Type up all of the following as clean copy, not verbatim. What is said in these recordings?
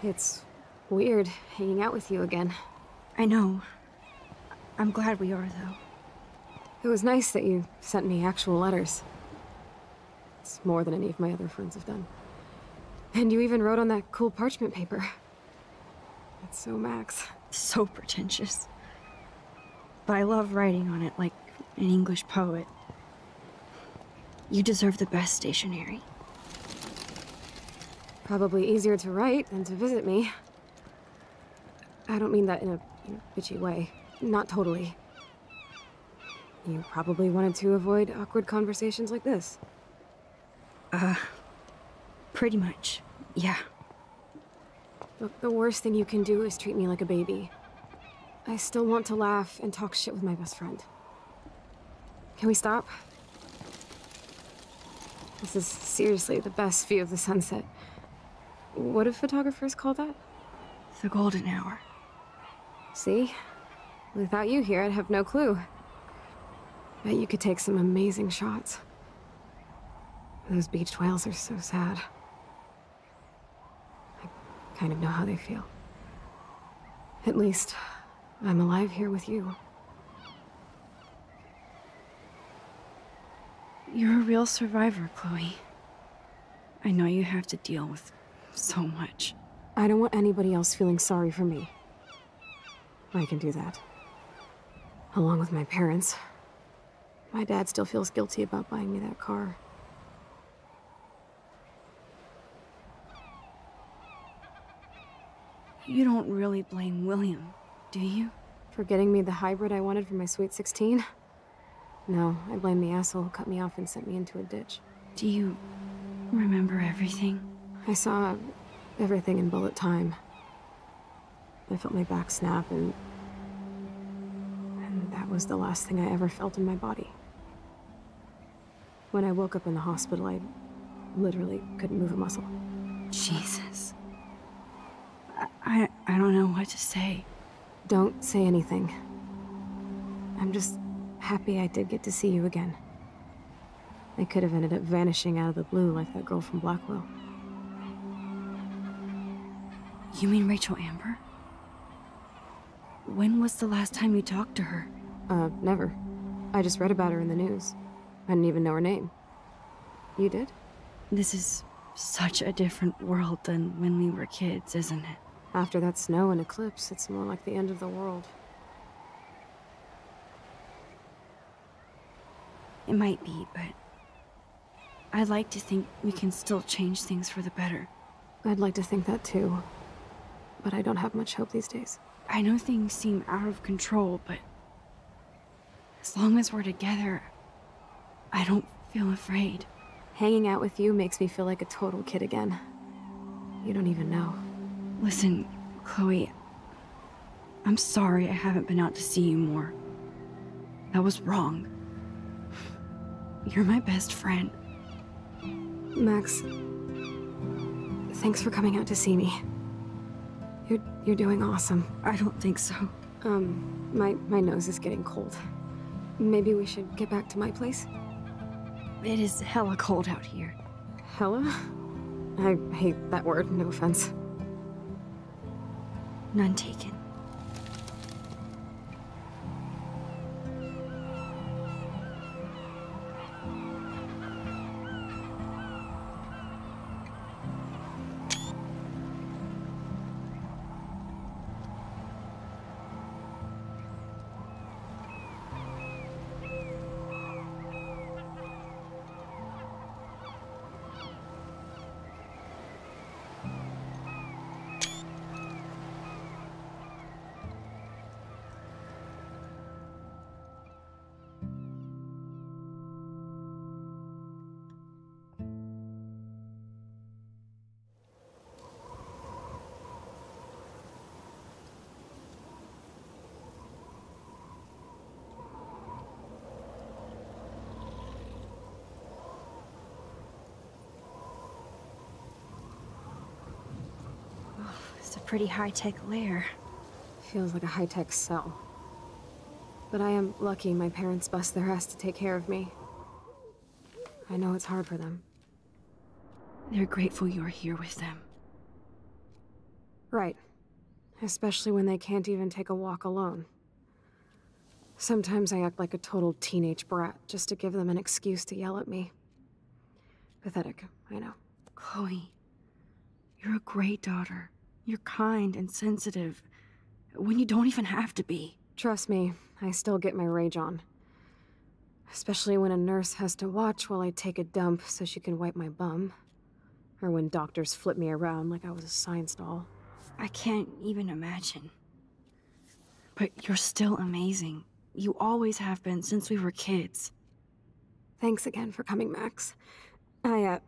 It's weird hanging out with you again. I know. I'm glad we are, though. It was nice that you sent me actual letters. It's more than any of my other friends have done. And you even wrote on that cool parchment paper. That's so Max. So pretentious. But I love writing on it like an English poet. You deserve the best stationery. Probably easier to write than to visit me. I don't mean that in a bitchy way. Not totally. You probably wanted to avoid awkward conversations like this. Pretty much, yeah. Look, the worst thing you can do is treat me like a baby. I still want to laugh and talk shit with my best friend. Can we stop? This is seriously the best view of the sunset. What do photographers call that? The golden hour. See? Without you here, I'd have no clue. Bet you could take some amazing shots. Those beached whales are so sad. I kind of know how they feel. At least, I'm alive here with you. You're a real survivor, Chloe. I know you have to deal with so much. I don't want anybody else feeling sorry for me. I can do that. Along with my parents. My dad still feels guilty about buying me that car. You don't really blame William, do you? For getting me the hybrid I wanted for my Sweet 16? No, I blame the asshole who cut me off and sent me into a ditch. Do you remember everything? I saw everything in bullet time. I felt my back snap and that was the last thing I ever felt in my body. When I woke up in the hospital, I literally couldn't move a muscle. Jesus. I don't know what to say. Don't say anything. I'm just happy I did get to see you again. I could have ended up vanishing out of the blue like that girl from Blackwell. You mean Rachel Amber? When was the last time you talked to her? Never. I just read about her in the news. I didn't even know her name. You did? This is such a different world than when we were kids, isn't it? After that snow and eclipse, it's more like the end of the world. It might be, but I'd like to think we can still change things for the better. I'd like to think that too. But I don't have much hope these days. I know things seem out of control, but as long as we're together, I don't feel afraid. Hanging out with you makes me feel like a total kid again. You don't even know. Listen, Chloe, I'm sorry I haven't been out to see you more. That was wrong. You're my best friend. Max, thanks for coming out to see me. You're doing awesome. I don't think so. My nose is getting cold. Maybe we should get back to my place? It is hella cold out here. Hella? I hate that word, no offense. None taken. It's a pretty high-tech lair. Feels like a high-tech cell. But I am lucky my parents bust their ass to take care of me. I know it's hard for them. They're grateful you're here with them. Right. Especially when they can't even take a walk alone. Sometimes I act like a total teenage brat just to give them an excuse to yell at me. Pathetic, I know. Chloe, you're a great daughter. You're kind and sensitive when you don't even have to be. Trust me, I still get my rage on. Especially when a nurse has to watch while I take a dump so she can wipe my bum. Or when doctors flip me around like I was a science doll. I can't even imagine. But you're still amazing. You always have been since we were kids. Thanks again for coming, Max. I,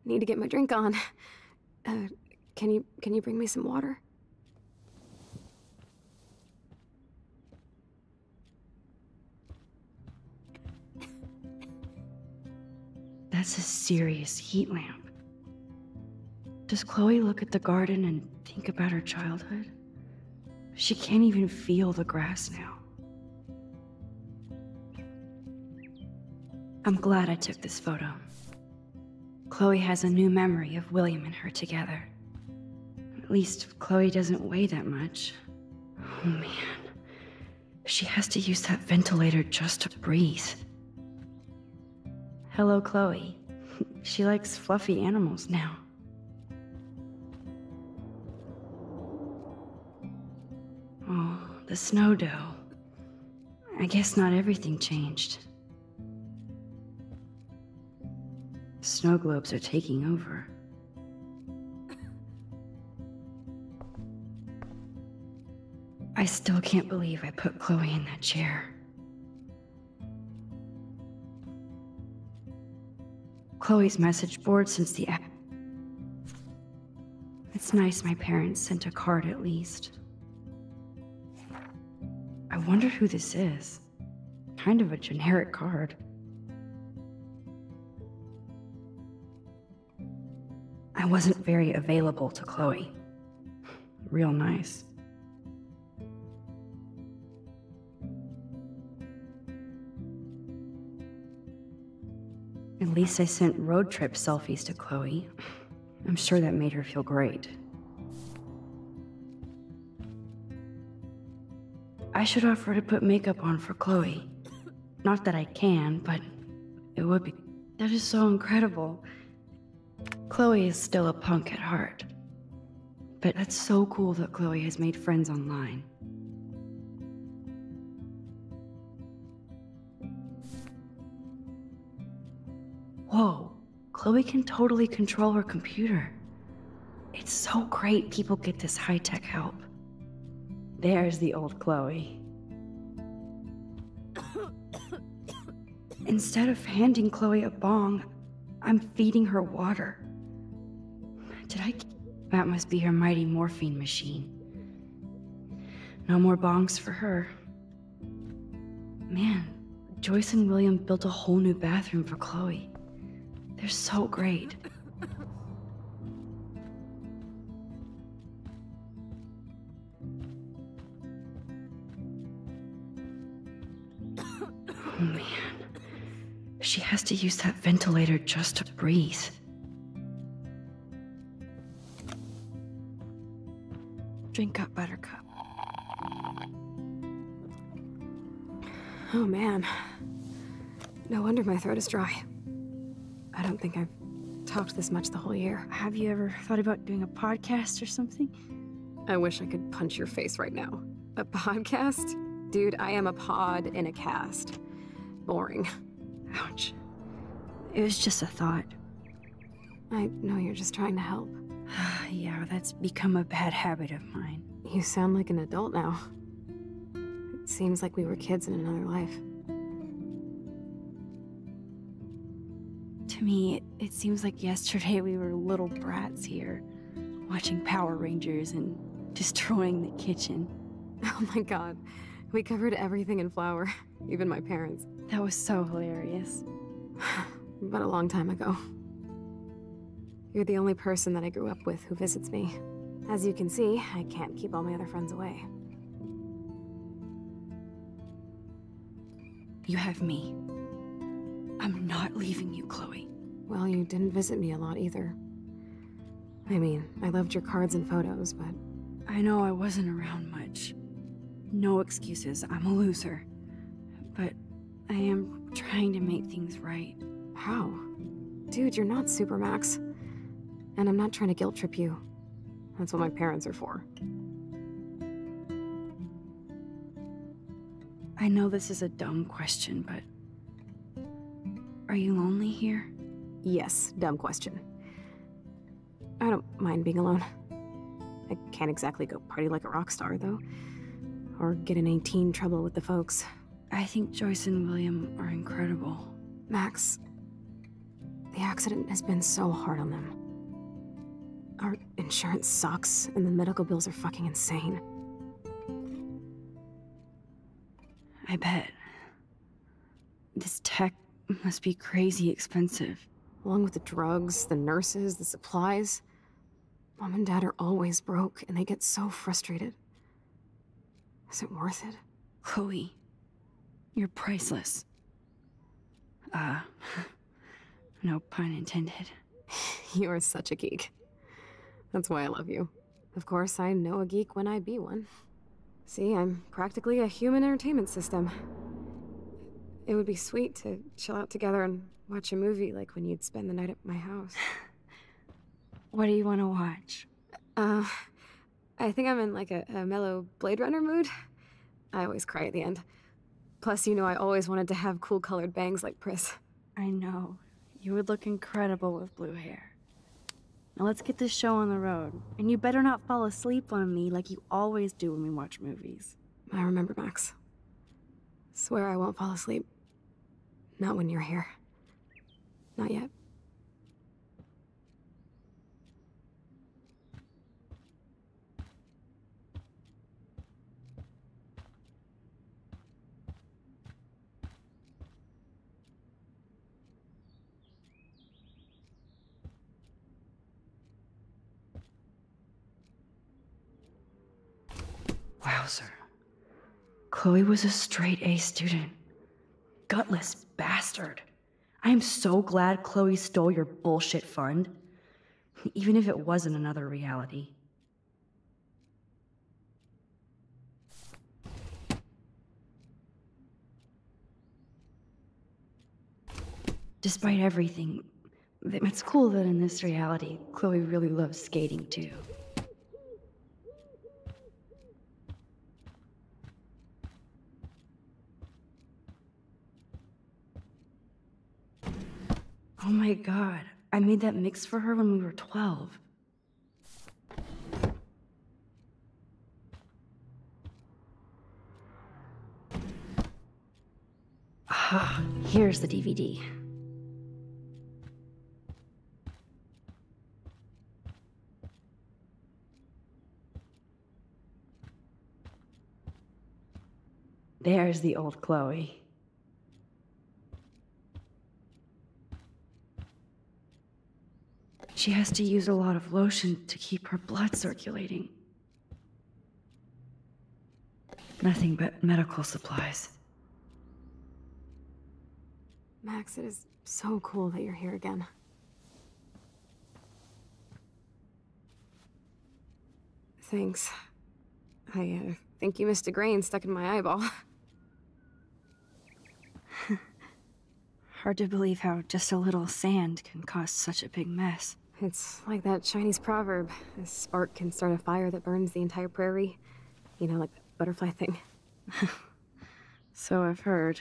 need to get my drink on. Can you bring me some water? That's a serious heat lamp. Does Chloe look at the garden and think about her childhood? She can't even feel the grass now. I'm glad I took this photo. Chloe has a new memory of William and her together. At least Chloe doesn't weigh that much. Oh man. She has to use that ventilator just to breathe. Hello, Chloe. She likes fluffy animals now. Oh, the snow dough. I guess not everything changed. Snow globes are taking over. I still can't believe I put Chloe in that chair. Chloe's message board since the app. It's nice my parents sent a card at least. I wonder who this is. Kind of a generic card. I wasn't very available to Chloe. Real nice. At least I sent road trip selfies to Chloe. I'm sure that made her feel great. I should offer to put makeup on for Chloe. Not that I can, but it would be. That is so incredible. Chloe is still a punk at heart. But that's so cool that Chloe has made friends online. Whoa, Chloe can totally control her computer. It's so great people get this high-tech help. There's the old Chloe. Instead of handing Chloe a bong, I'm feeding her water. That must be her mighty morphine machine. No more bongs for her. Man, Joyce and William built a whole new bathroom for Chloe. They're so great. Oh man. She has to use that ventilator just to breathe. Drink up, Buttercup. Oh man. No wonder my throat is dry. I don't think I've talked this much the whole year. Have you ever thought about doing a podcast or something? I wish I could punch your face right now. A podcast? Dude, I am a pod in a cast. Boring. Ouch. It was just a thought. I know you're just trying to help. Yeah, that's become a bad habit of mine. You sound like an adult now. It seems like we were kids in another life. To me, it seems like yesterday we were little brats here, watching Power Rangers and destroying the kitchen. Oh my god. We covered everything in flour, even my parents. That was so hilarious. But a long time ago. You're the only person that I grew up with who visits me. As you can see, I can't keep all my other friends away. You have me. I'm not leaving you, Chloe. Well, you didn't visit me a lot either. I mean, I loved your cards and photos, but... I know I wasn't around much. No excuses, I'm a loser. But I am trying to make things right. How? Dude, you're not Supermax. And I'm not trying to guilt trip you. That's what my parents are for. I know this is a dumb question, but... Are you lonely here? Yes, dumb question. I don't mind being alone. I can't exactly go party like a rock star, though. Or get in any teen trouble with the folks. I think Joyce and William are incredible. Max, the accident has been so hard on them. Our insurance sucks, and the medical bills are fucking insane. I bet. This tech must be crazy expensive. Along with the drugs, the nurses, the supplies. Mom and Dad are always broke, and they get so frustrated. Is it worth it? Chloe, you're priceless. No pun intended. You are such a geek. That's why I love you. Of course, I know a geek when I be one. See, I'm practically a human entertainment system. It would be sweet to chill out together and watch a movie like when you'd spend the night at my house. What do you want to watch? I think I'm in like a mellow Blade Runner mood. I always cry at the end. Plus, you know I always wanted to have cool colored bangs like Pris. I know. You would look incredible with blue hair. Now let's get this show on the road. And you better not fall asleep on me like you always do when we watch movies. I remember, Max. Swear I won't fall asleep. Not when you're here. Not yet. Wowzer. Chloe was a straight A student. Gutless bastard. I am so glad Chloe stole your bullshit fund. Even if it wasn't another reality. Despite everything, it's cool that in this reality, Chloe really loves skating too. Oh my god, I made that mix for her when we were 12. Ah, here's the DVD. There's the old Chloe. She has to use a lot of lotion to keep her blood circulating. Nothing but medical supplies. Max, it is so cool that you're here again. Thanks. I think you missed a grain stuck in my eyeball. Hard to believe how just a little sand can cause such a big mess. It's like that Chinese proverb. A spark can start a fire that burns the entire prairie. You know, like the butterfly thing. So I've heard.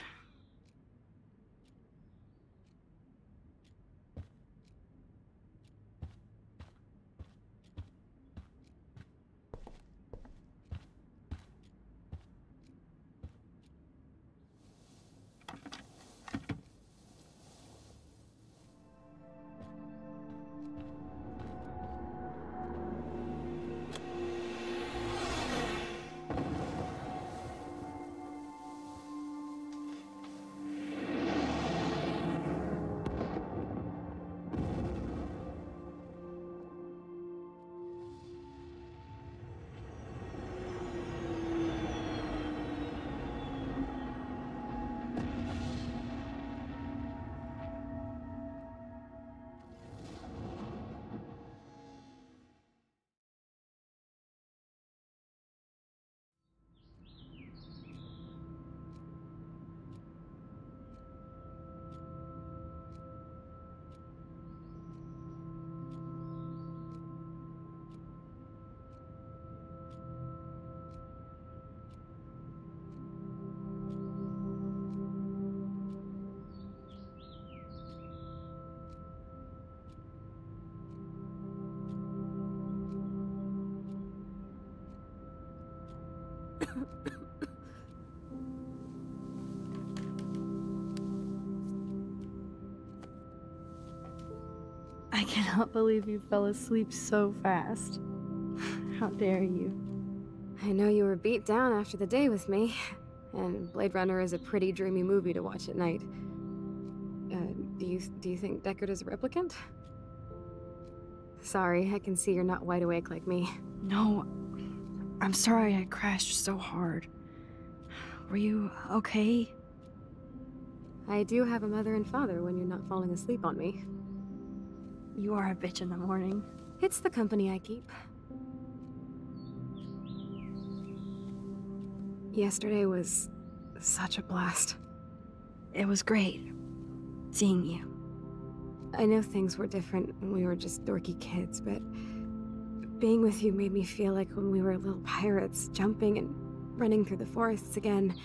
I cannot believe you fell asleep so fast. How dare you? I know you were beat down after the day with me, and Blade Runner is a pretty dreamy movie to watch at night. Do you think Deckard is a replicant? Sorry, I can see you're not wide awake like me. No, I'm sorry I crashed so hard. Were you okay? I do have a mother and father when you're not falling asleep on me. You are a bitch in the morning. It's the company I keep. Yesterday was such a blast. It was great seeing you. I know things were different when we were just dorky kids, but being with you made me feel like when we were little pirates, jumping and running through the forests again.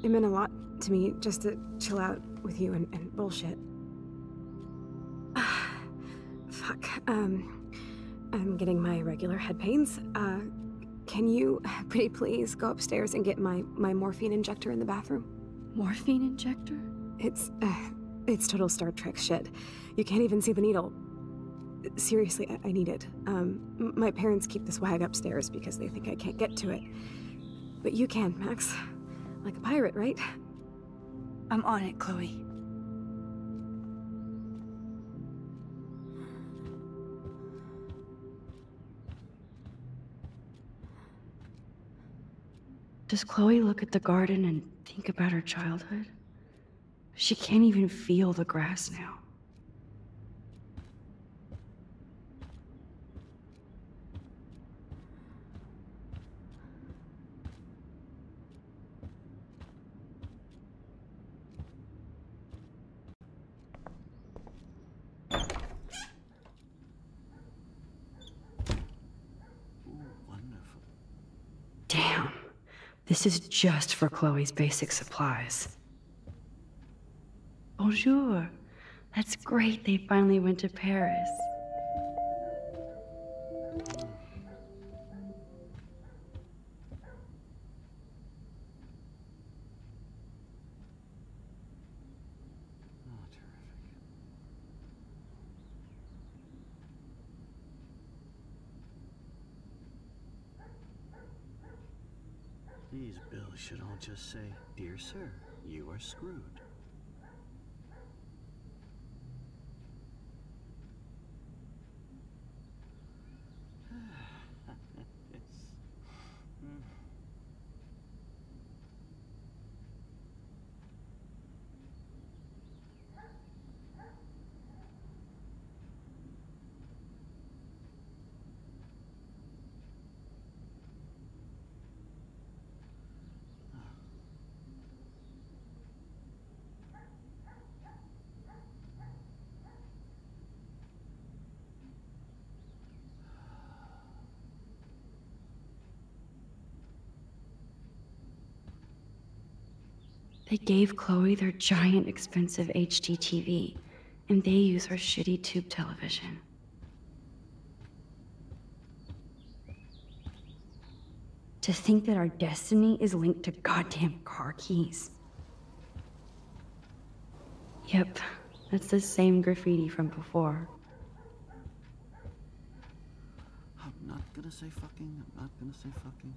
It meant a lot to me just to chill out with you and bullshit. Fuck, I'm getting my regular head pains. Can you, pretty please, go upstairs and get my morphine injector in the bathroom? Morphine injector? It's total Star Trek shit. You can't even see the needle. Seriously, I need it. My parents keep the swag upstairs because they think I can't get to it. But you can, Max. Like a pirate, right? I'm on it, Chloe. Does Chloe look at the garden and think about her childhood? She can't even feel the grass now. Wonderful. Damn. This is just for Chloe's basic supplies. Bonjour. That's great they finally went to Paris. Oh, terrific. These bills should all just say, "Dear sir, you are screwed." They gave Chloe their giant expensive HD TV, and they use her shitty tube television. To think that our destiny is linked to goddamn car keys. Yep, that's the same graffiti from before. I'm not gonna say fucking. I'm not gonna say fucking.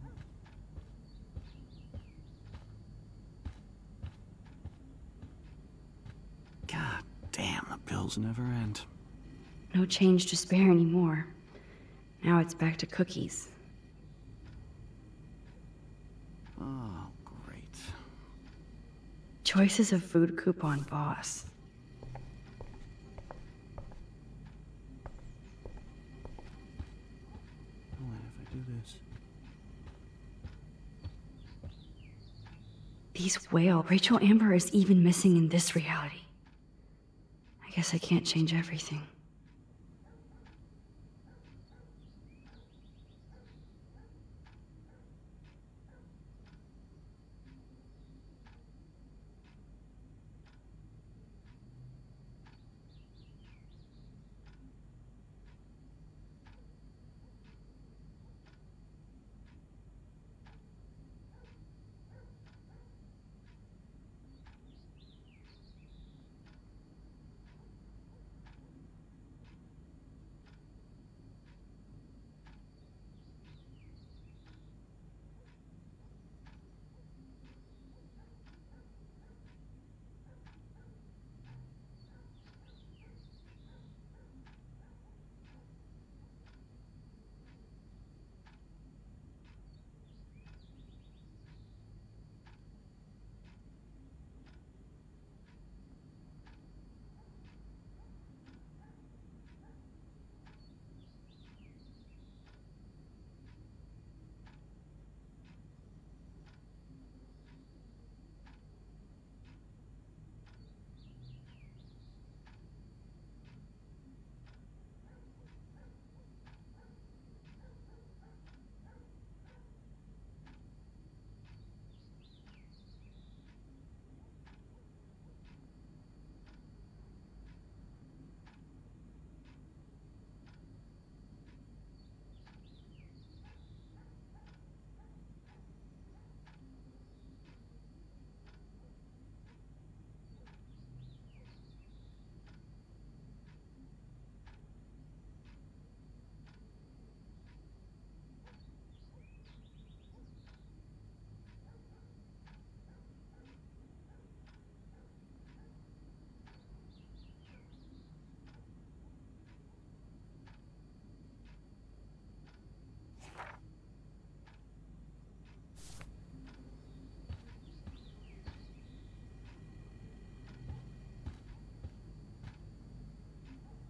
God damn, the bills never end. No change to spare anymore. Now it's back to cookies. Oh, great. Choices of food coupon boss. What if I do this? These whale, Rachel Amber is even missing in this reality. I guess I can't change everything.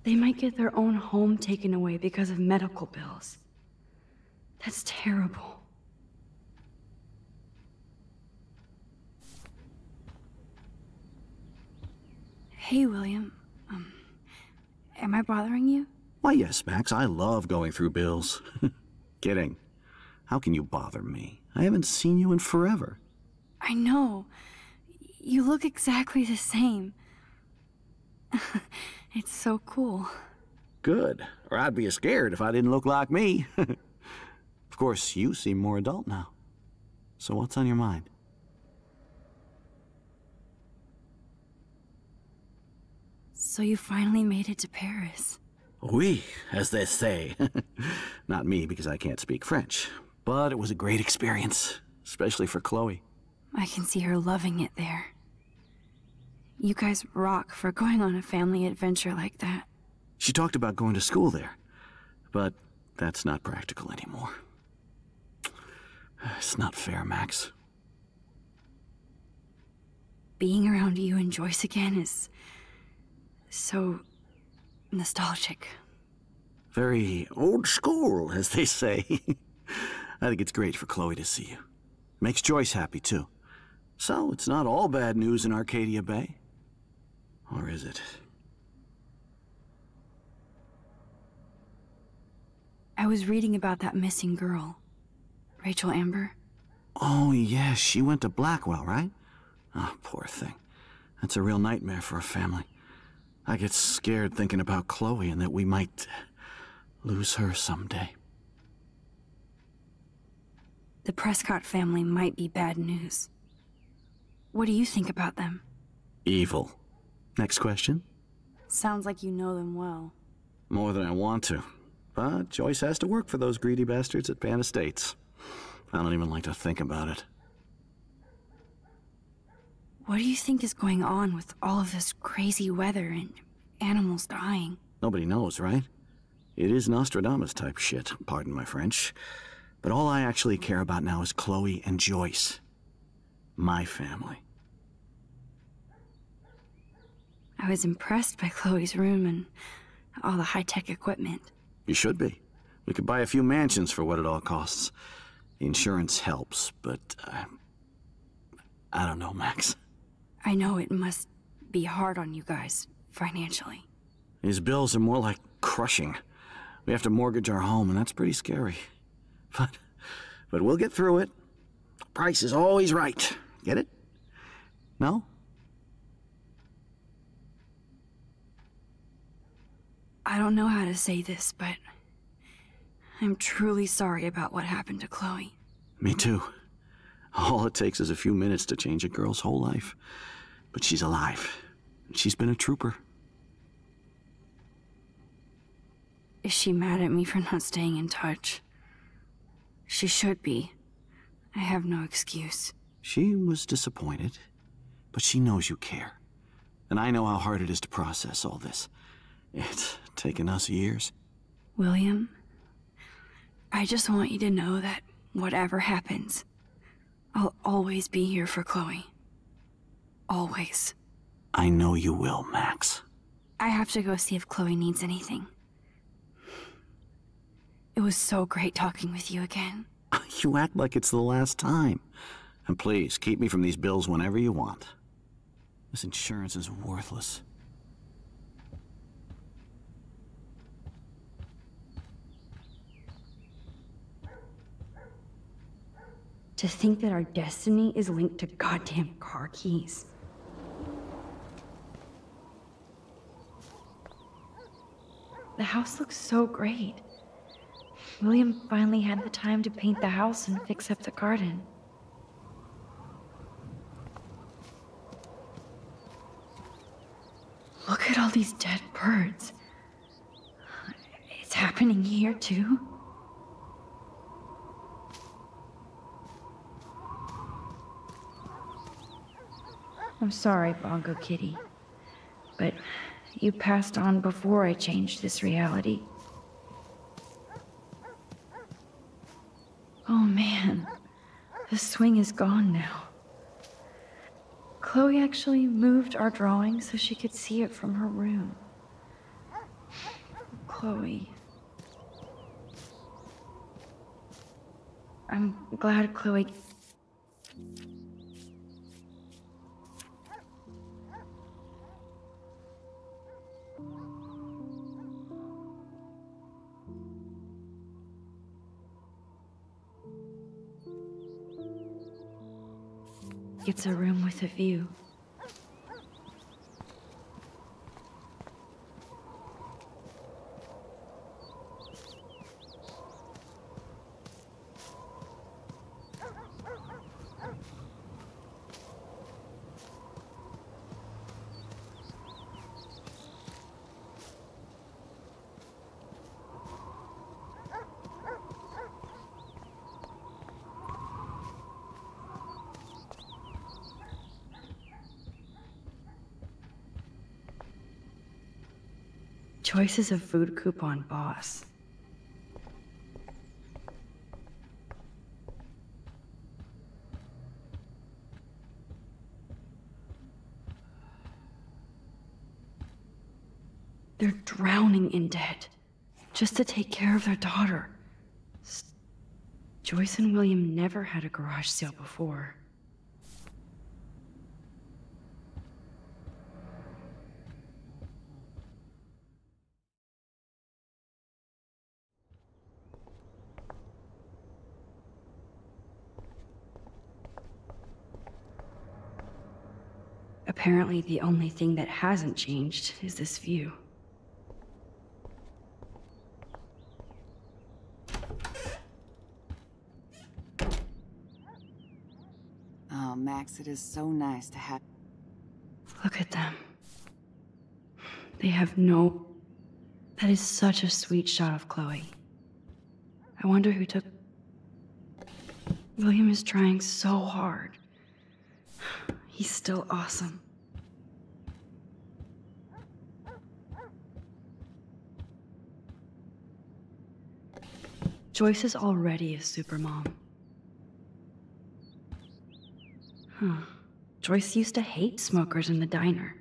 They might get their own home taken away because of medical bills. That's terrible. Hey, William. Am I bothering you? Why, yes, Max. I love going through bills. Kidding. How can you bother me? I haven't seen you in forever. I know. You look exactly the same. It's so cool. Good. Or I'd be scared if I didn't look like me. Of course, you seem more adult now. So what's on your mind? So you finally made it to Paris. Oui, as they say. Not me, because I can't speak French. But it was a great experience, especially for Chloe. I can see her loving it there. You guys rock for going on a family adventure like that. She talked about going to school there, but that's not practical anymore. It's not fair, Max. Being around you and Joyce again is so nostalgic. Very old school, as they say. I think it's great for Chloe to see you. Makes Joyce happy, too. So, it's not all bad news in Arcadia Bay. Or is it? I was reading about that missing girl. Rachel Amber. Oh, yeah, she went to Blackwell, right? Oh, poor thing. That's a real nightmare for a family. I get scared thinking about Chloe and that we might lose her someday. The Prescott family might be bad news. What do you think about them? Evil. Next question? Sounds like you know them well. More than I want to. But Joyce has to work for those greedy bastards at Pan Estates. I don't even like to think about it. What do you think is going on with all of this crazy weather and animals dying? Nobody knows, right? It is Nostradamus type shit, pardon my French. But all I actually care about now is Chloe and Joyce. My family. I was impressed by Chloe's room and all the high-tech equipment. You should be. We could buy a few mansions for what it all costs. The insurance helps, but I don't know, Max. I know it must be hard on you guys, financially. These bills are more like crushing. We have to mortgage our home, and that's pretty scary. But we'll get through it. Price is always right. Get it? No? I don't know how to say this, but I'm truly sorry about what happened to Chloe. Me too. All it takes is a few minutes to change a girl's whole life. But she's alive. She's been a trooper. Is she mad at me for not staying in touch? She should be. I have no excuse. She was disappointed, but she knows you care. And I know how hard it is to process all this. It's taken us years. William, I just want you to know that whatever happens, I'll always be here for Chloe. Always. I know you will, Max. I have to go see if Chloe needs anything. It was so great talking with you again. You act like it's the last time. And please, keep me from these bills whenever you want. This insurance is worthless. To think that our destiny is linked to goddamn car keys. The house looks so great. William finally had the time to paint the house and fix up the garden. Look at all these dead birds. It's happening here, too. I'm sorry, Bongo Kitty, but you passed on before I changed this reality. Oh man, the swing is gone now. Chloe actually moved our drawing so she could see it from her room. Chloe. I'm glad Chloe... It's a room with a view. Joyce is a food coupon boss. They're drowning in debt, just to take care of their daughter. Joyce and William never had a garage sale before. Apparently, the only thing that hasn't changed is this view. Oh, Max, it is so nice to have... Look at them. They have no... That is such a sweet shot of Chloe. I wonder who took... William is trying so hard. He's still awesome. Joyce is already a supermom. Huh. Joyce used to hate smokers in the diner.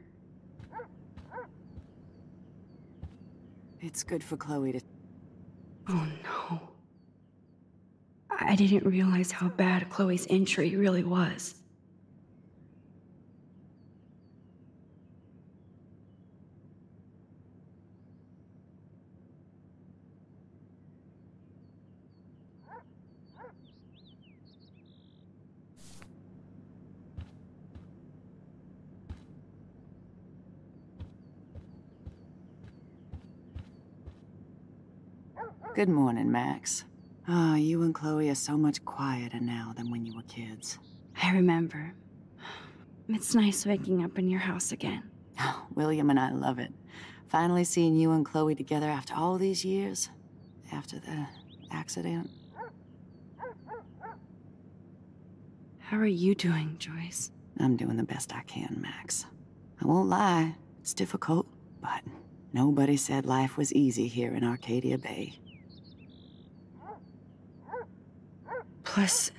It's good for Chloe to... Oh no. I didn't realize how bad Chloe's injury really was. Good morning, Max. Ah, you and Chloe are so much quieter now than when you were kids. I remember. It's nice waking up in your house again. Oh, William and I love it. Finally seeing you and Chloe together after all these years. After the accident. How are you doing, Joyce? I'm doing the best I can, Max. I won't lie, it's difficult, but nobody said life was easy here in Arcadia Bay. Plus,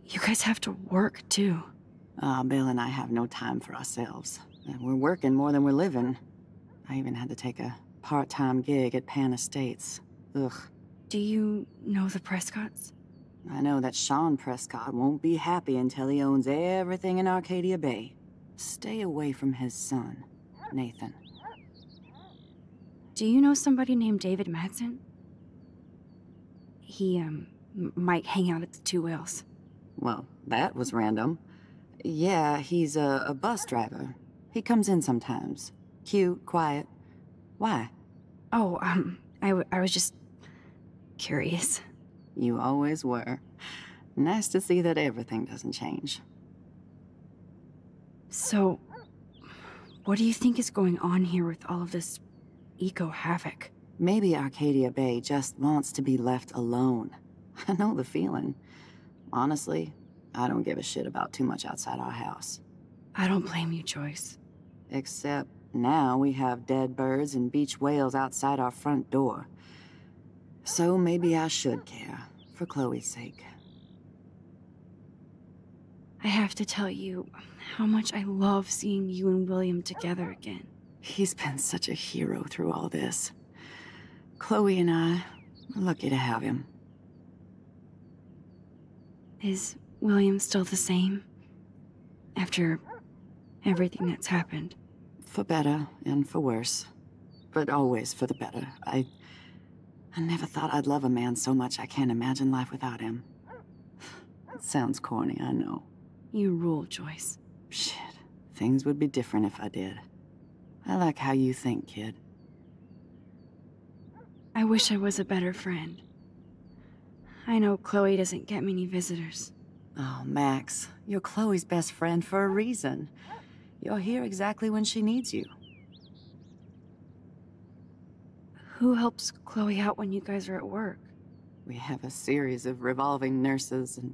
you guys have to work, too. Bill and I have no time for ourselves. We're working more than we're living. I even had to take a part-time gig at Pan Estates. Ugh. Do you know the Prescotts? I know that Sean Prescott won't be happy until he owns everything in Arcadia Bay. Stay away from his son, Nathan. Do you know somebody named David Madsen? He, might hang out at the Two Whales. Well, that was random. Yeah, he's a bus driver. He comes in sometimes. Cute, quiet. Why? Oh, I was just curious. You always were. Nice to see that everything doesn't change. So, what do you think is going on here with all of this eco-havoc? Maybe Arcadia Bay just wants to be left alone. I know the feeling. Honestly, I don't give a shit about too much outside our house. I don't blame you, Joyce. Except now we have dead birds and beach whales outside our front door. So maybe I should care, for Chloe's sake. I have to tell you how much I love seeing you and William together again. He's been such a hero through all this. Chloe and I are lucky to have him. Is William still the same? After everything that's happened? For better and for worse. But always for the better. I never thought I'd love a man so much I can't imagine life without him. It sounds corny, I know. You rule, Joyce. Shit. Things would be different if I did. I like how you think, kid. I wish I was a better friend. I know Chloe doesn't get many visitors. Oh, Max, you're Chloe's best friend for a reason. You're here exactly when she needs you. Who helps Chloe out when you guys are at work? We have a series of revolving nurses and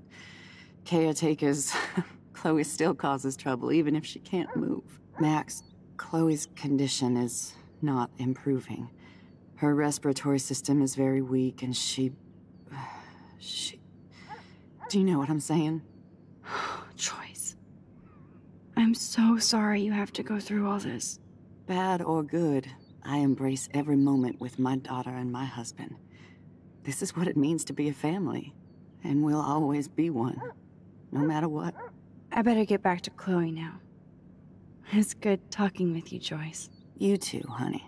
caretakers. Chloe still causes trouble, even if she can't move. Max, Chloe's condition is not improving. Her respiratory system is very weak, and she... Do you know what I'm saying? Joyce. I'm so sorry you have to go through all this. Bad or good, I embrace every moment with my daughter and my husband. This is what it means to be a family, and we'll always be one, no matter what. I better get back to Chloe now. It's good talking with you, Joyce. You too, honey.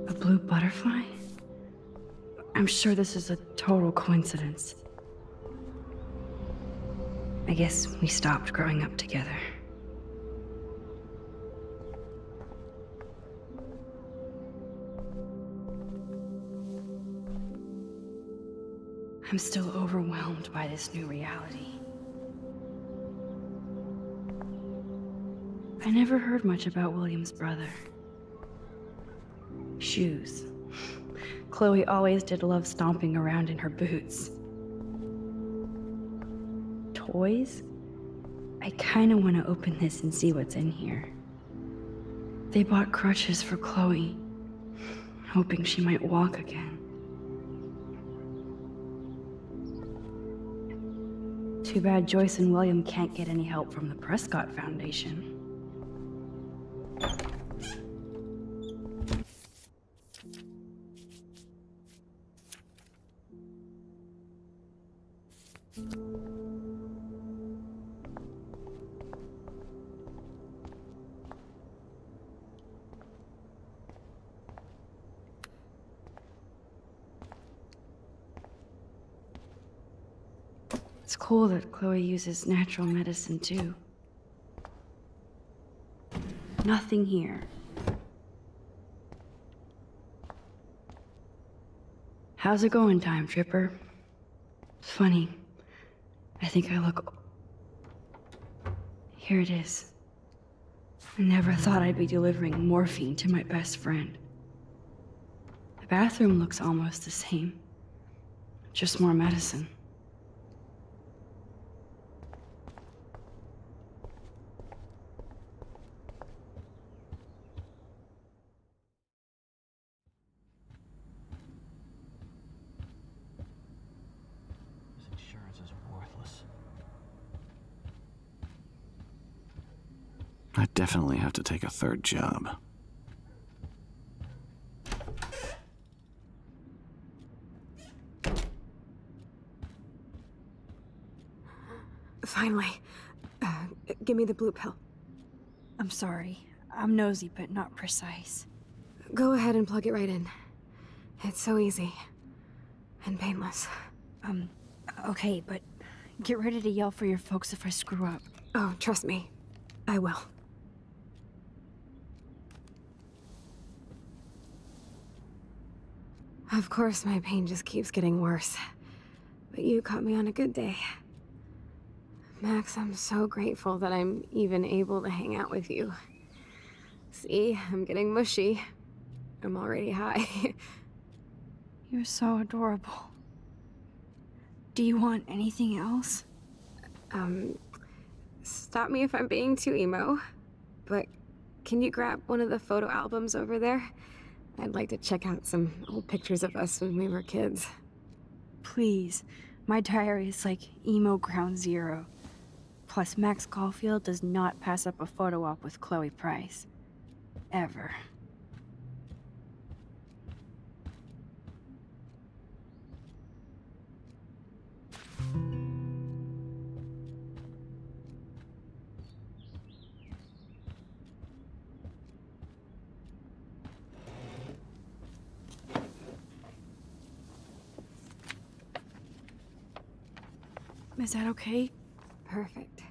A blue butterfly? I'm sure this is a total coincidence. I guess we stopped growing up together. I'm still overwhelmed by this new reality. I never heard much about William's brother. Shoes. Chloe always did love stomping around in her boots. Toys? I kinda wanna open this and see what's in here. They bought crutches for Chloe, hoping she might walk again. Too bad Joyce and William can't get any help from the Prescott Foundation. It's cool that Chloe uses natural medicine too. Nothing here. How's it going, Time Tripper? Funny. I think I look... Here it is. I never thought I'd be delivering morphine to my best friend. The bathroom looks almost the same. Just more medicine. I definitely have to take a third job. Finally. Give me the blue pill. I'm sorry. I'm nosy, but not precise. Go ahead and plug it right in. It's so easy. And painless. Okay, but get ready to yell for your folks if I screw up. Oh, trust me. I will. Of course, my pain just keeps getting worse. But you caught me on a good day. Max, I'm so grateful that I'm even able to hang out with you. See, I'm getting mushy. I'm already high. You're so adorable. Do you want anything else? Stop me if I'm being too emo, but can you grab one of the photo albums over there? I'd like to check out some old pictures of us when we were kids. Please. My diary is like emo ground zero. Plus, Max Caulfield does not pass up a photo op with Chloe Price. Ever. Is that okay? Perfect.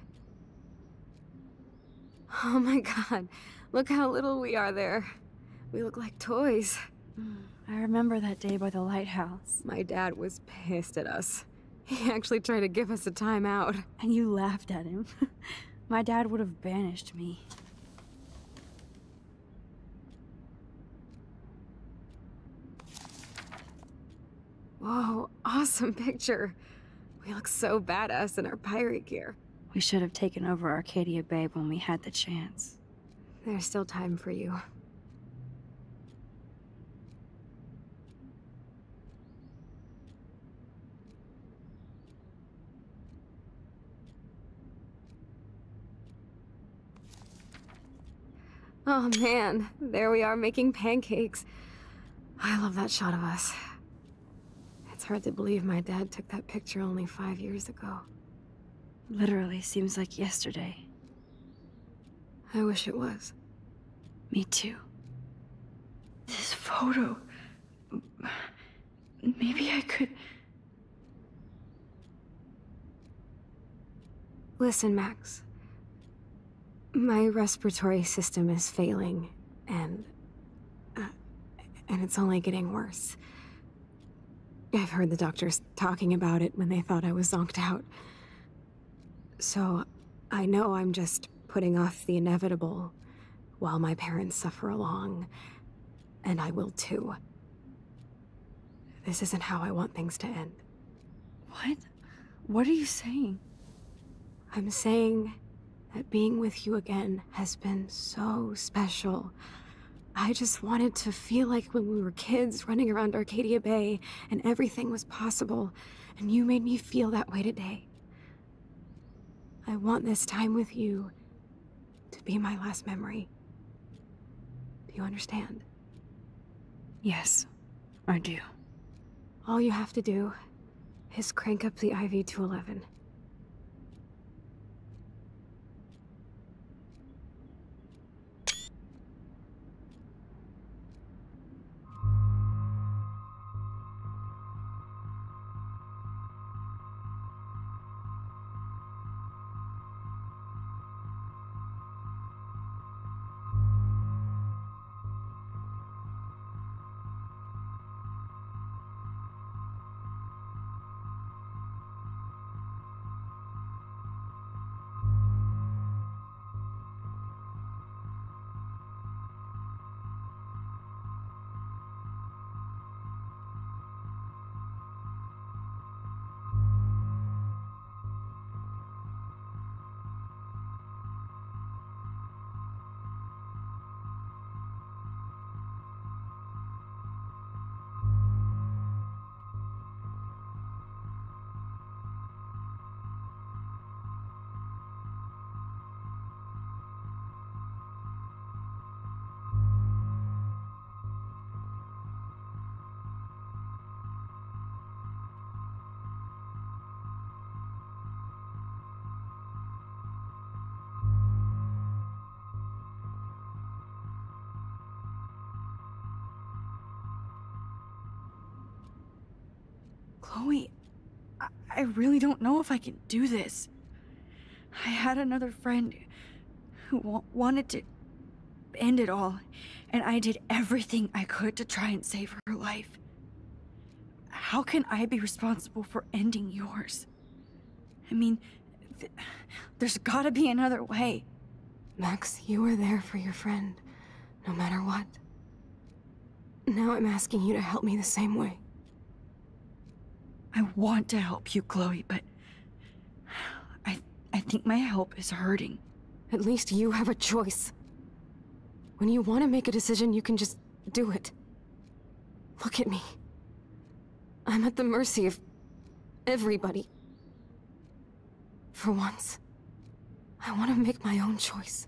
Oh my god, look how little we are there. We look like toys. I remember that day by the lighthouse. My dad was pissed at us. He actually tried to give us a timeout. And you laughed at him. My dad would have banished me. Whoa, awesome picture. We look so badass in our pirate gear. We should have taken over Arcadia Bay when we had the chance. There's still time for you. Oh man, there we are making pancakes. I love that shot of us. It's hard to believe my dad took that picture only 5 years ago. Literally seems like yesterday. I wish it was. Me too. This photo... Maybe I could... Listen, Max. My respiratory system is failing, and it's only getting worse. I've heard the doctors talking about it when they thought I was zonked out. So, I know I'm just putting off the inevitable while my parents suffer along, and I will too. This isn't how I want things to end. What? What are you saying? I'm saying that being with you again has been so special. I just wanted to feel like when we were kids running around Arcadia Bay and everything was possible, and you made me feel that way today. I want this time with you to be my last memory. Do you understand? Yes, I do. All you have to do is crank up the IV to 11. Chloe, I really don't know if I can do this. I had another friend who wanted to end it all, and I did everything I could to try and save her life. How can I be responsible for ending yours? I mean, there's gotta be another way. Max, you were there for your friend. no matter what. Now I'm asking you to help me the same way. I want to help you, Chloe, but I think my help is hurting. At least you have a choice. When you want to make a decision, you can just do it. Look at me. I'm at the mercy of everybody. For once, I want to make my own choice.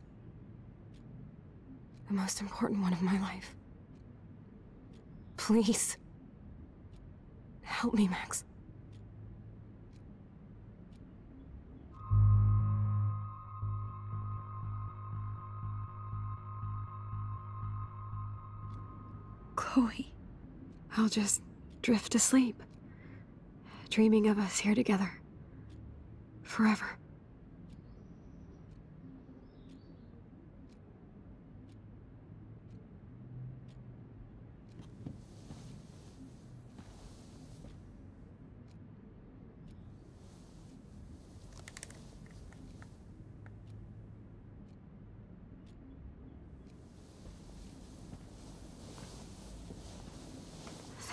The most important one of my life. Please. Help me, Max. Chloe. I'll just drift to sleep, dreaming of us here together. Forever.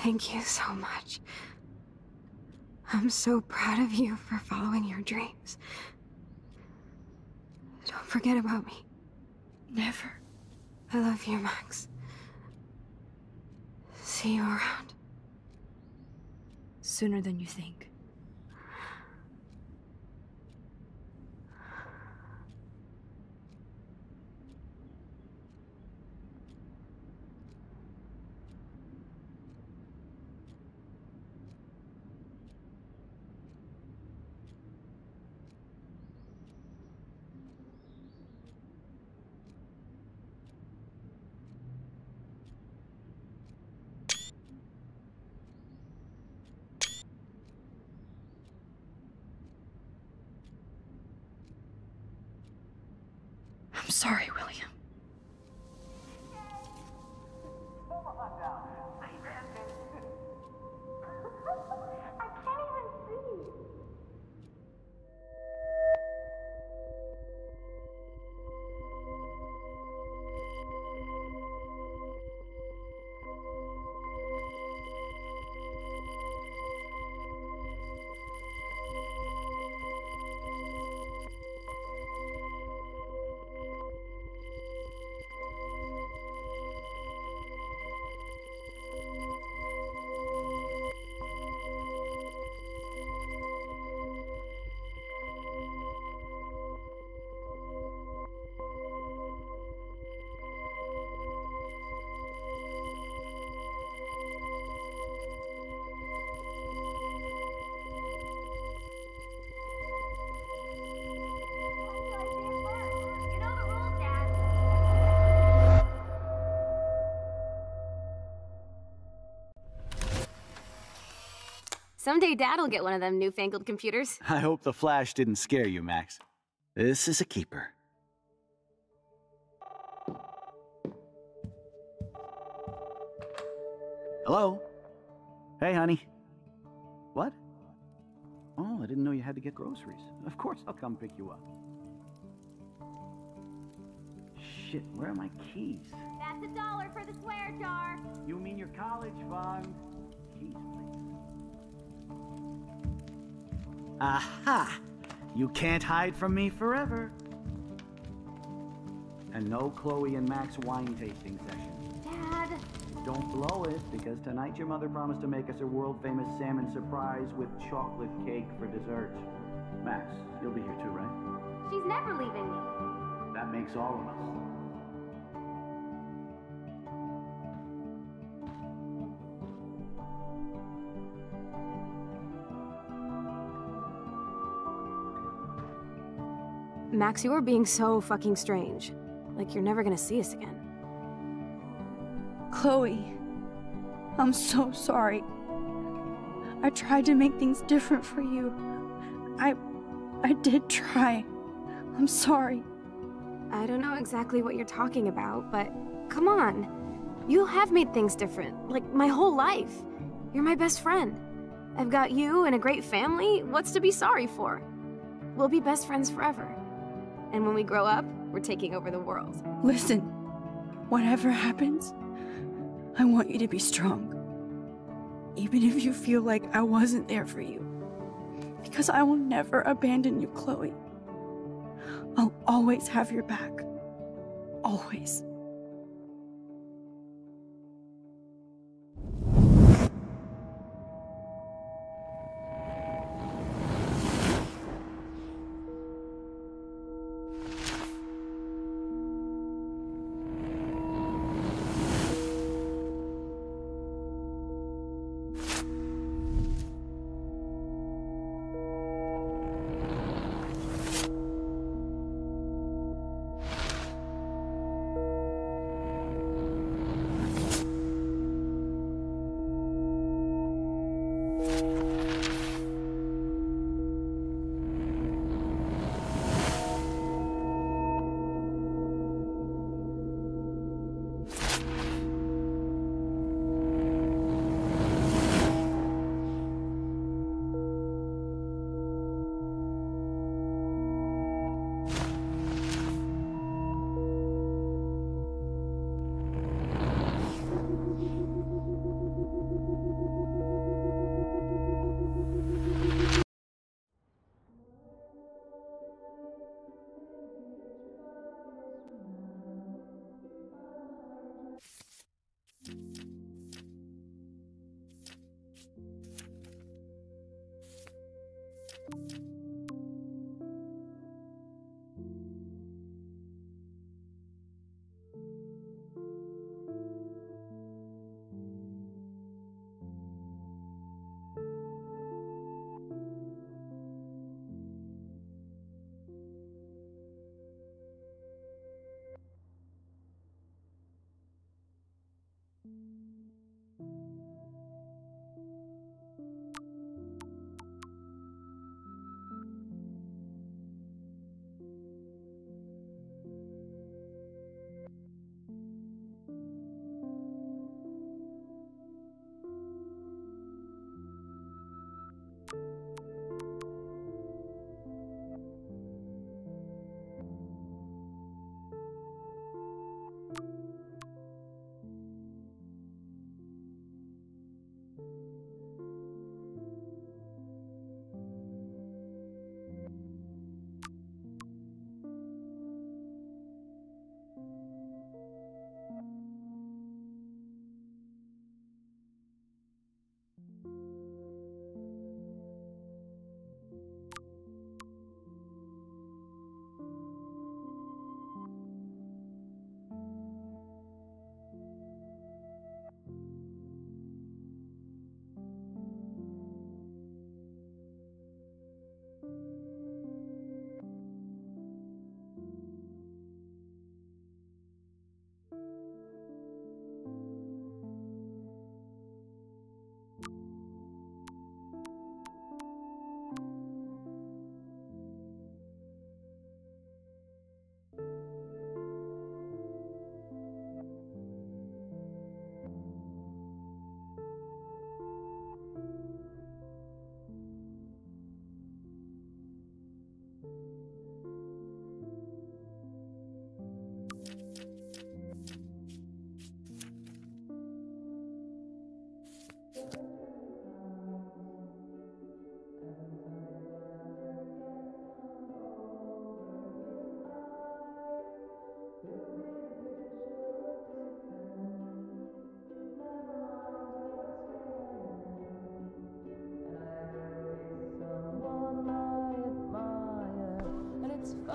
Thank you so much. I'm so proud of you for following your dreams. Don't forget about me. Never. I love you, Max. See you around. Sooner than you think. I'm sorry, William. Someday Dad'll get one of them newfangled computers. I hope the flash didn't scare you, Max. This is a keeper. Hello? Hey, honey. What? Oh, I didn't know you had to get groceries. Of course I'll come pick you up. Shit, where are my keys? That's $1 for the swear jar. You mean your college fund? Keys, please. Aha! You can't hide from me forever. And no Chloe and Max wine tasting session. Dad. Don't blow it, because tonight your mother promised to make us a world-famous salmon surprise with chocolate cake for dessert. Max, you'll be here too, right? She's never leaving me. That makes all of us. Max, you're being so fucking strange. Like you're never gonna see us again. Chloe, I'm so sorry. I tried to make things different for you. I did try. I'm sorry. I don't know exactly what you're talking about, but come on. You have made things different, like my whole life. You're my best friend. I've got you and a great family. What's to be sorry for? We'll be best friends forever. And when we grow up, we're taking over the world. Listen, Whatever happens, I want you to be strong. Even if you feel like I wasn't there for you. Because I will never abandon you, Chloe. I'll always have your back. Always.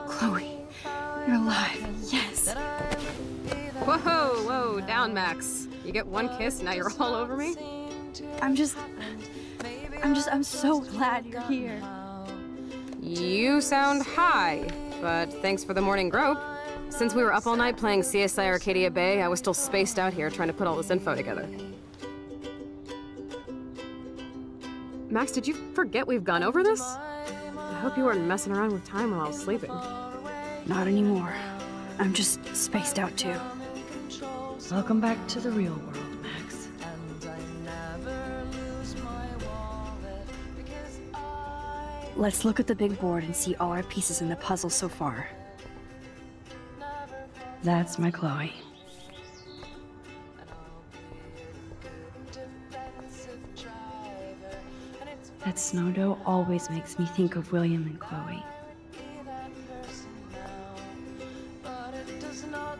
Chloe, you're alive. Yes. Whoa, whoa, down, Max. You get one kiss, now you're all over me? I'm so glad you're here. You sound high, but thanks for the morning grope. Since we were up all night playing CSI Arcadia Bay, I was still spaced out here trying to put all this info together. Max, did you forget we've gone over this? I hope you weren't messing around with time while I was sleeping. Not anymore. I'm just spaced out too. Welcome back to the real world, Max. Let's look at the big board and see all our pieces in the puzzle so far. That's my Chloe. That snow dough always makes me think of William and Chloe.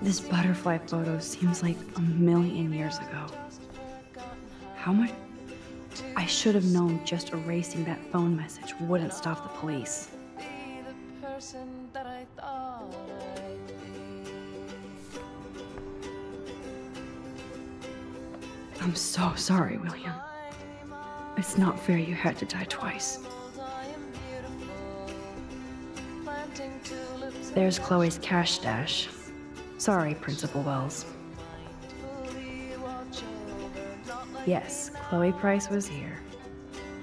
This butterfly photo seems like a million years ago. How much? I should have known just erasing that phone message wouldn't stop the police. I'm so sorry, William. It's not fair you had to die twice. There's Chloe's cash stash. Sorry, Principal Wells. Yes, Chloe Price was here.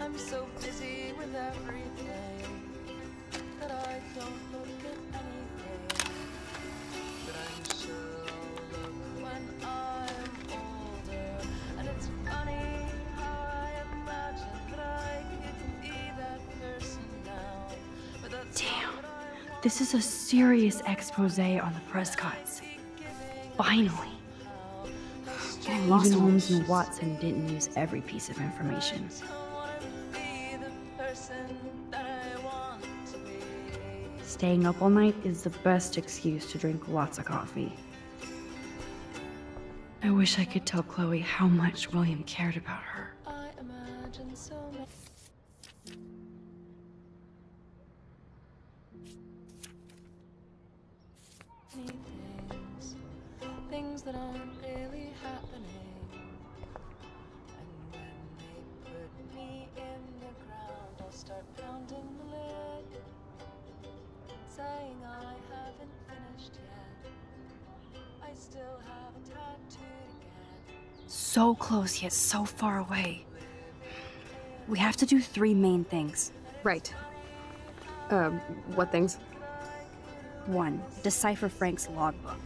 I'm so busy with everything that I don't look at anything that I should look when I'm older. And it's funny how I imagine that I could be that person now. But that's damn, this is a serious expose on the Prescotts. Finally. Even Holmes and Watson didn't use every piece of information. Staying up all night is the best excuse to drink lots of coffee. I wish I could tell Chloe how much William cared about her. Things that aren't really happening. And when they put me in the ground, I'll start pounding the lid, saying I haven't finished yet. I still have a tattoo to get. So close yet so far away. We have to do 3 main things. Right. What things? 1, decipher Frank's logbook.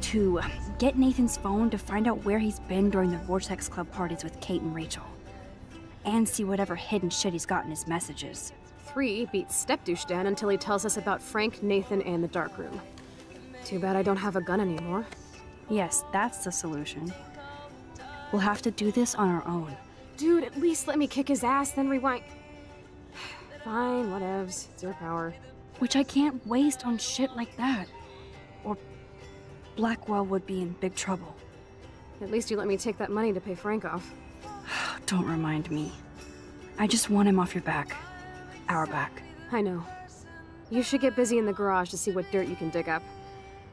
2, get Nathan's phone to find out where he's been during the Vortex Club parties with Kate and Rachel. And see whatever hidden shit he's got in his messages. 3, beat Step-douche Dan until he tells us about Frank, Nathan, and the dark room. Too bad I don't have a gun anymore. Yes, that's the solution. We'll have to do this on our own. Dude, at least let me kick his ass, then rewind. Fine, whatevs. It's your power. Which I can't waste on shit like that. Or Blackwell would be in big trouble. At least you let me take that money to pay Frank off. Don't remind me. I just want him off your back. Our back. I know. You should get busy in the garage to see what dirt you can dig up.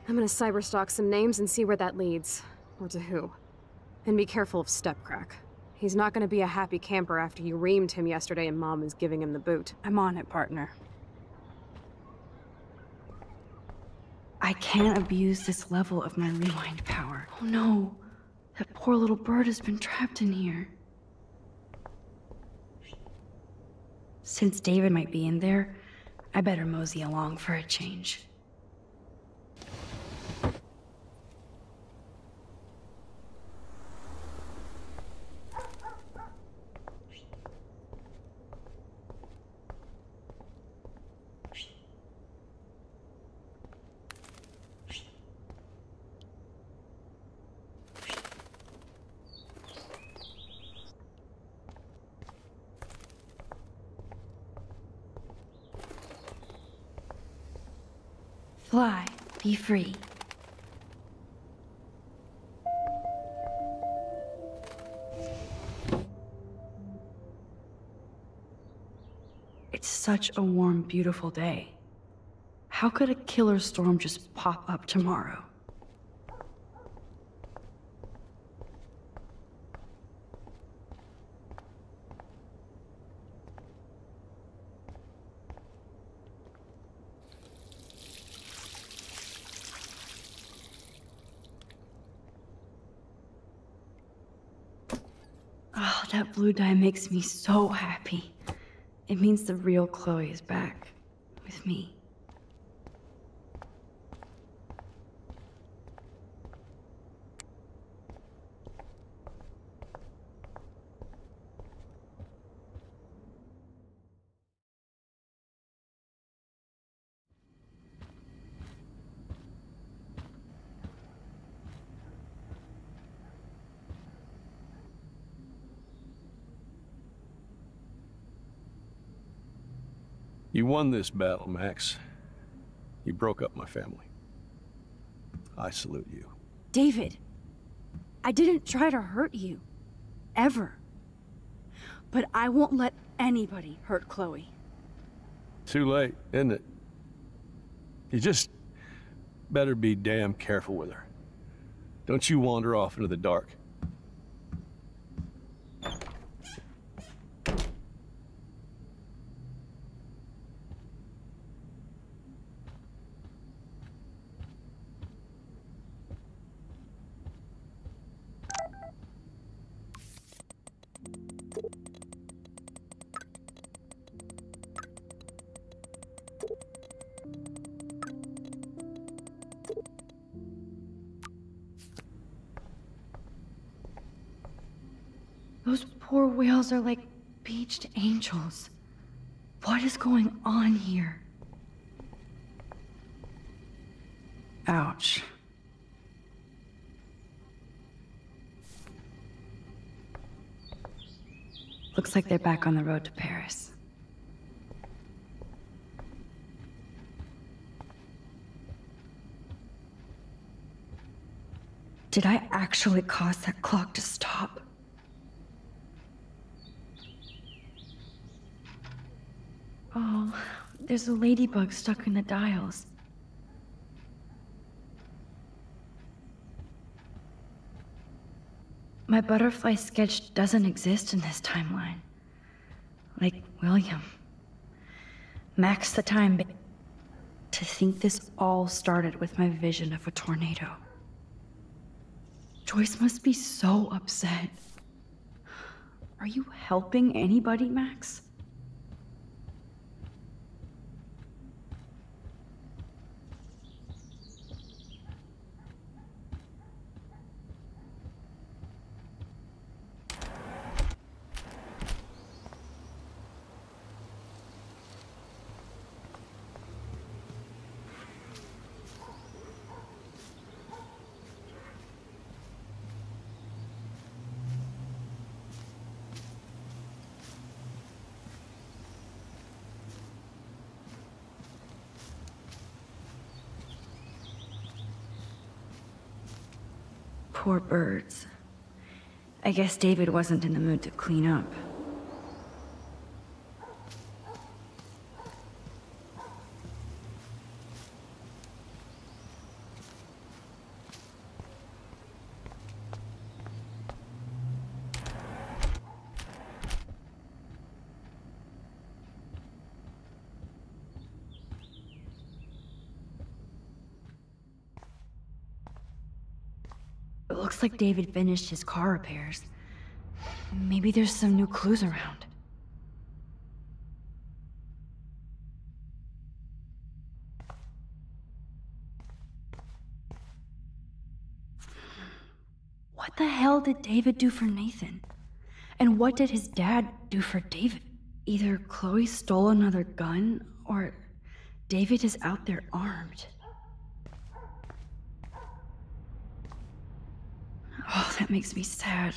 I'm gonna cyberstalk some names and see where that leads. Or to who. And be careful of Stepcrack. He's not gonna be a happy camper after you reamed him yesterday and Mom is giving him the boot. I'm on it, partner. I can't abuse this level of my rewind power. Oh no, that poor little bird has been trapped in here. Since David might be in there, I better mosey along for a change. Fly, be free. It's such a warm, beautiful day. How could a killer storm just pop up tomorrow? Oh, that blue dye makes me so happy. It means the real Chloe is back with me. You won this battle, Max. You broke up my family. I salute you. David, I didn't try to hurt you. Ever. But I won't let anybody hurt Chloe. Too late, isn't it? You just better be damn careful with her. Don't you wander off into the dark. Those poor whales are like beached angels. What is going on here? Ouch. Looks like they're back on the road to Paris. Did I actually cause that clock to stop? Oh, there's a ladybug stuck in the dials. My butterfly sketch doesn't exist in this timeline. Like William. Max the time. To think this all started with my vision of a tornado. Joyce must be so upset. Are you helping anybody, Max? Poor birds. I guess David wasn't in the mood to clean up. It looks like David finished his car repairs. Maybe there's some new clues around. What the hell did David do for Nathan? And what did his dad do for David? Either Chloe stole another gun, or David is out there armed. Oh, that makes me sad.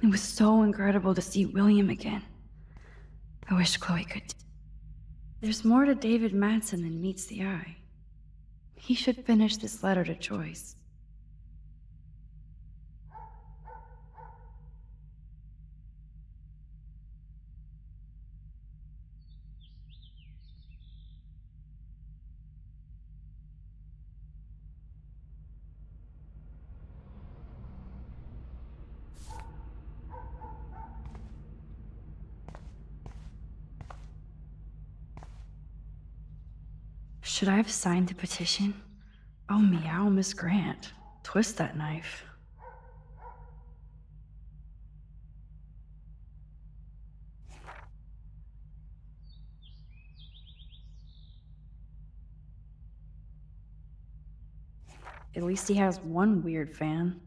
It was so incredible to see William again. I wish Chloe could. There's more to David Madsen than meets the eye. He should finish this letter to Joyce. Should I have signed the petition? Oh, meow, Miss Grant. Twist that knife. At least he has one weird fan.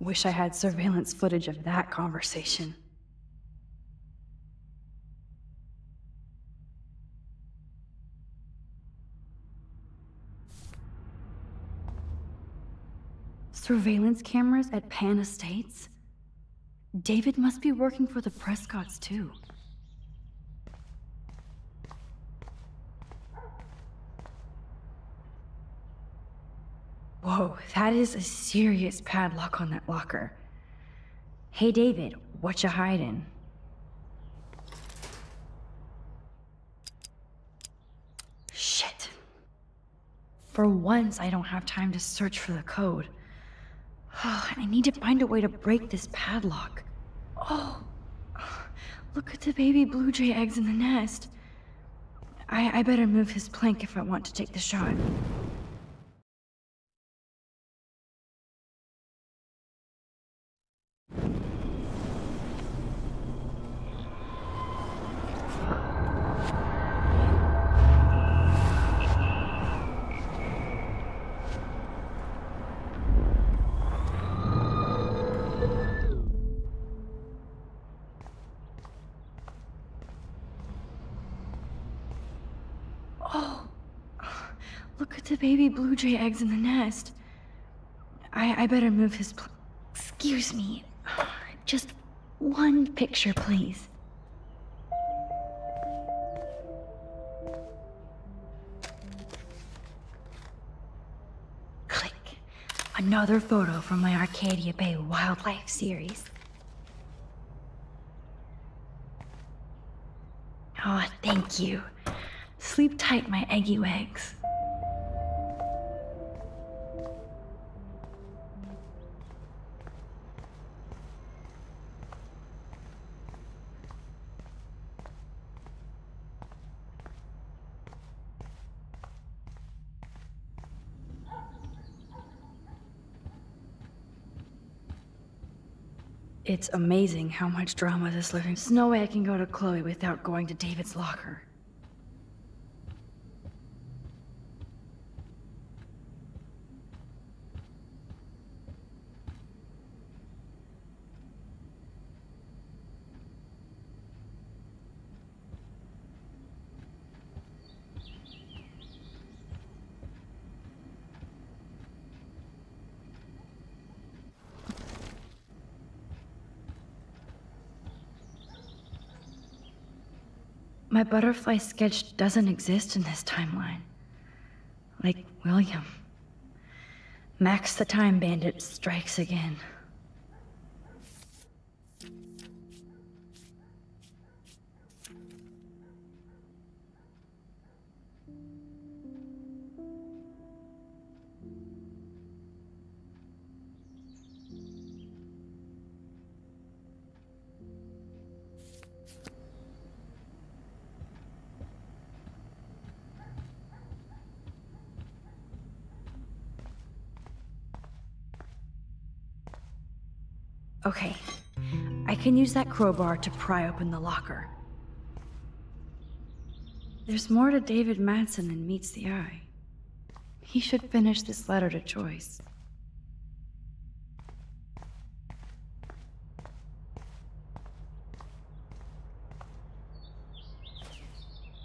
Wish I had surveillance footage of that conversation. Surveillance cameras at Pan Estates? David must be working for the Prescotts, too. Whoa, that is a serious padlock on that locker. Hey David, what you hiding? Shit. For once, I don't have time to search for the code. I need to find a way to break this padlock. Oh, look at the baby blue jay eggs in the nest. I better move his plank if I want to take the shot. Oh, look at the baby blue jay eggs in the nest. I better move his Excuse me. Just one picture, please. Click. Another photo from my Arcadia Bay wildlife series. Oh, thank you. Sleep tight, my eggy eggs. It's amazing how much drama this living. There's no way I can go to Chloe without going to David's locker. My butterfly sketch doesn't exist in this timeline. Like William. Max the Time Bandit strikes again. Okay, I can use that crowbar to pry open the locker. There's more to David Madsen than meets the eye. He should finish this letter to Joyce.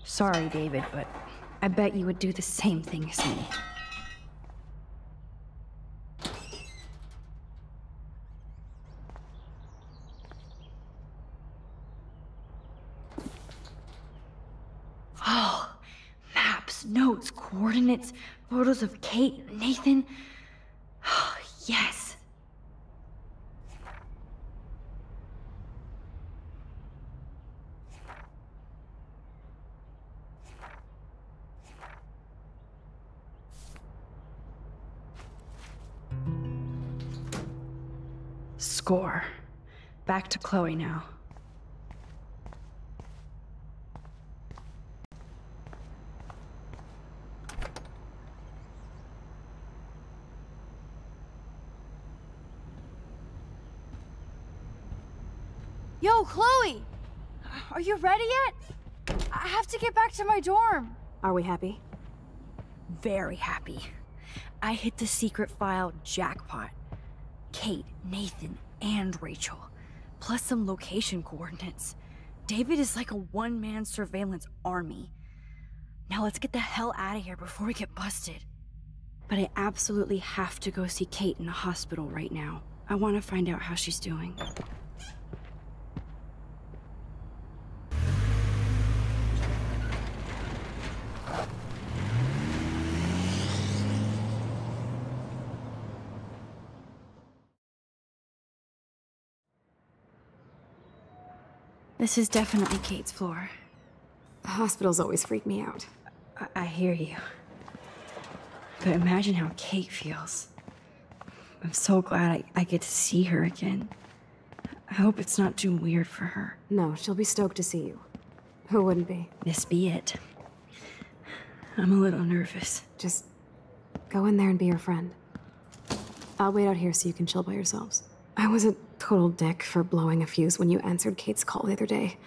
Sorry, David, but I bet you would do the same thing as me. Oh, maps, notes, coordinates, photos of Kate, Nathan. Oh, yes. Score. Back to Chloe now. Yo, Chloe! Are you ready yet? I have to get back to my dorm. Are we happy? Very happy. I hit the secret file jackpot. Kate, Nathan, and Rachel. Plus some location coordinates. David is like a one-man surveillance army. Now let's get the hell out of here before we get busted. But I absolutely have to go see Kate in the hospital right now. I want to find out how she's doing. This is definitely Kate's floor. Hospitals always freak me out. I hear you. But imagine how Kate feels. I'm so glad I get to see her again. I hope it's not too weird for her. No, she'll be stoked to see you. Who wouldn't be? This be it. I'm a little nervous. Just go in there and be your friend. I'll wait out here so you can chill by yourselves. I was a total dick for blowing a fuse when you answered Kate's call the other day.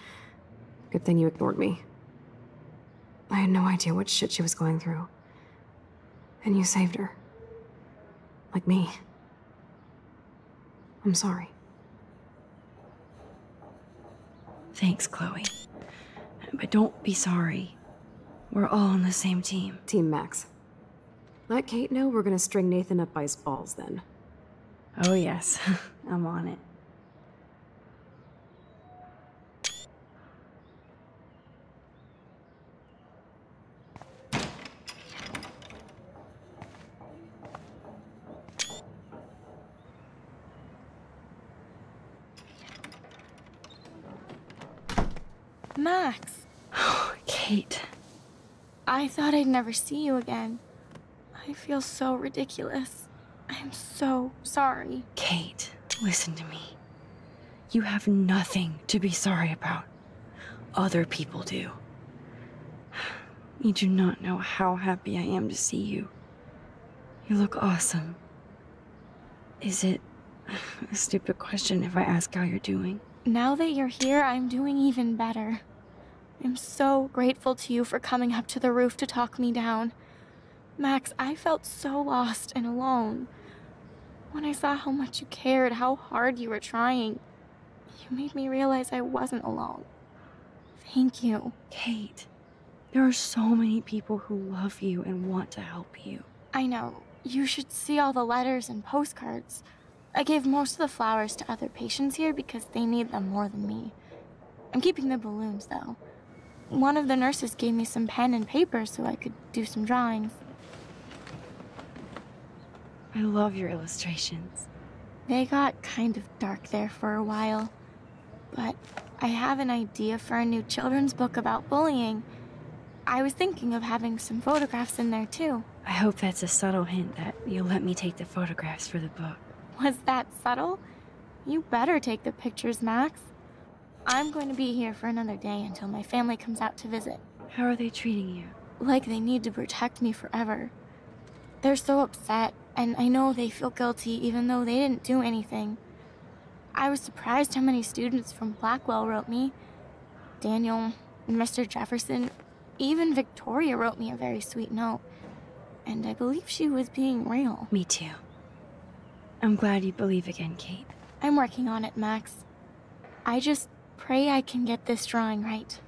Good thing you ignored me. I had no idea what shit she was going through. And you saved her. Like me. I'm sorry. Thanks, Chloe. But don't be sorry. We're all on the same team. Team Max. Let Kate know we're gonna string Nathan up by his balls then. Oh yes, I'm on it. Max, Kate. I thought I'd never see you again. I feel so ridiculous. I'm so sorry. Kate, listen to me. You have nothing to be sorry about. Other people do. You do not know how happy I am to see you. You look awesome. Is it a stupid question if I ask how you're doing? Now that you're here, I'm doing even better. I'm so grateful to you for coming up to the roof to talk me down. Max, I felt so lost and alone. When I saw how much you cared, how hard you were trying, you made me realize I wasn't alone. Thank you. Kate, there are so many people who love you and want to help you. I know. You should see all the letters and postcards. I gave most of the flowers to other patients here because they need them more than me. I'm keeping the balloons, though. One of the nurses gave me some pen and paper so I could do some drawings. I love your illustrations. They got kind of dark there for a while. But I have an idea for a new children's book about bullying. I was thinking of having some photographs in there, too. I hope that's a subtle hint that you'll let me take the photographs for the book. Was that subtle? You better take the pictures, Max. I'm going to be here for another day until my family comes out to visit. How are they treating you? Like they need to protect me forever. They're so upset, and I know they feel guilty even though they didn't do anything. I was surprised how many students from Blackwell wrote me. Daniel, Mr. Jefferson, even Victoria wrote me a very sweet note. And I believe she was being real. Me too. I'm glad you believe again, Kate. I'm working on it, Max. I just pray I can get this drawing right.